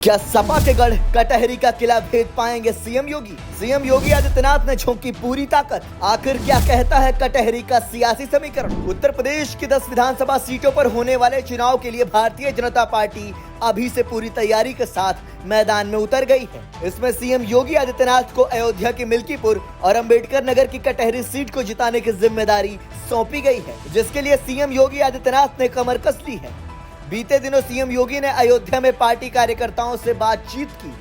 क्या सपा के गढ़ कटहरी का किला भेद पाएंगे सीएम योगी? सीएम योगी आदित्यनाथ ने झोंकी पूरी ताकत। आखिर क्या कहता है कटहरी का सियासी समीकरण? उत्तर प्रदेश की 10 विधानसभा सीटों पर होने वाले चुनाव के लिए भारतीय जनता पार्टी अभी से पूरी तैयारी के साथ मैदान में उतर गई है। इसमें सीएम योगी आदित्यनाथ को अयोध्या की मिल्कीपुर और अंबेडकर नगर की कटहरी सीट को जिताने की जिम्मेदारी सौंपी गई है, जिसके लिए सीएम योगी आदित्यनाथ ने कमर कस ली है। बीते दिनों सीएम योगी ने अयोध्या में पार्टी कार्यकर्ताओं से बातचीत की,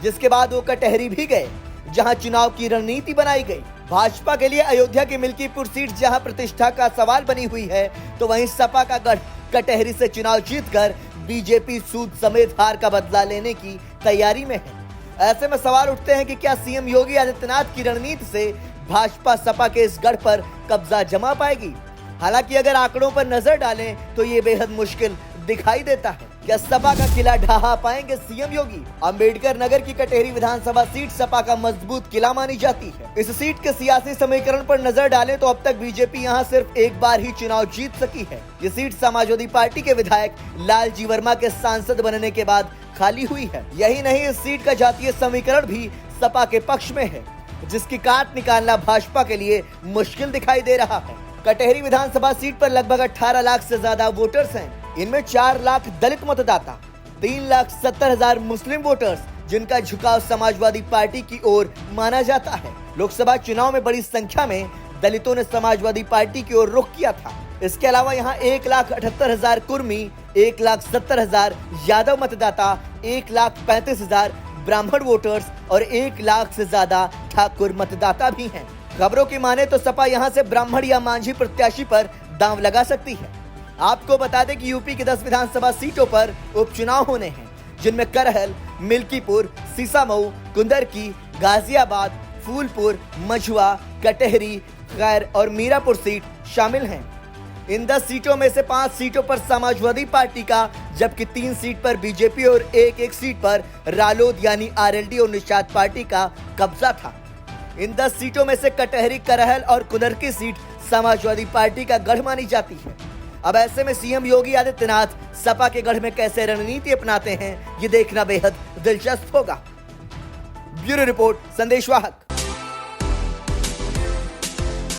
जिसके बाद वो कटहरी भी गए, जहां चुनाव की रणनीति बनाई गई। भाजपा के लिए अयोध्या की मिल्कीपुर सीट जहां प्रतिष्ठा का सवाल बनी हुई है, तो वहीं सपा का गढ़ कटहरी से चुनाव जीतकर बीजेपी सूद समेत हार का बदला लेने की तैयारी में है। ऐसे में सवाल उठते हैं कि क्या सीएम योगी आदित्यनाथ की रणनीति से भाजपा सपा के इस गढ़ पर कब्जा जमा पाएगी? हालांकि अगर आंकड़ों पर नजर डालें तो ये बेहद मुश्किल दिखाई देता है। क्या सपा का किला ढहा पाएंगे सीएम योगी? अंबेडकर नगर की कटहरी विधानसभा सीट सपा का मजबूत किला मानी जाती है। इस सीट के सियासी समीकरण पर नजर डालें तो अब तक बीजेपी यहां सिर्फ एक बार ही चुनाव जीत सकी है। ये सीट समाजवादी पार्टी के विधायक लालजी वर्मा के सांसद बनने के बाद खाली हुई है। यही नहीं, इस सीट का जातीय समीकरण भी सपा के पक्ष में है, जिसकी काट निकालना भाजपा के लिए मुश्किल दिखाई दे रहा है। कटहरी विधानसभा सीट पर लगभग 18 लाख से ज्यादा वोटर्स हैं। इनमें 4 लाख दलित मतदाता, 3,70,000 मुस्लिम वोटर्स, जिनका झुकाव समाजवादी पार्टी की ओर माना जाता है। लोकसभा चुनाव में बड़ी संख्या में दलितों ने समाजवादी पार्टी की ओर रुख किया था। इसके अलावा यहाँ 1,78,000 कुर्मी, 1,70,000 यादव मतदाता, 1,35,000 ब्राह्मण वोटर्स और 1 लाख से ज्यादा ठाकुर मतदाता भी हैं। खबरों की माने तो सपा यहां से ब्राह्मण या मांझी प्रत्याशी पर दांव लगा सकती है। आपको बता दें कि यूपी की 10 विधानसभा सीटों पर उपचुनाव होने हैं, जिनमें करहल, मिल्कीपुर, सीसामऊ, कुंदरकी, गाजियाबाद, फूलपुर, मझुआ, कटहरी, खैर और मीरापुर सीट शामिल हैं। इन 10 सीटों में से 5 सीटों पर समाजवादी पार्टी का, जबकि 3 सीट पर बीजेपी और एक सीट पर रालोद यानी आरएलडी और निषाद पार्टी का कब्जा था। इन 10 सीटों में से कटहरी, करहल और कुंदरकी सीट समाजवादी पार्टी का गढ़ मानी जाती है। अब ऐसे में सीएम योगी आदित्यनाथ सपा के गढ़ में कैसे रणनीति अपनाते हैं, ये देखना बेहद दिलचस्प होगा। Bureau report, संदेशवाहक।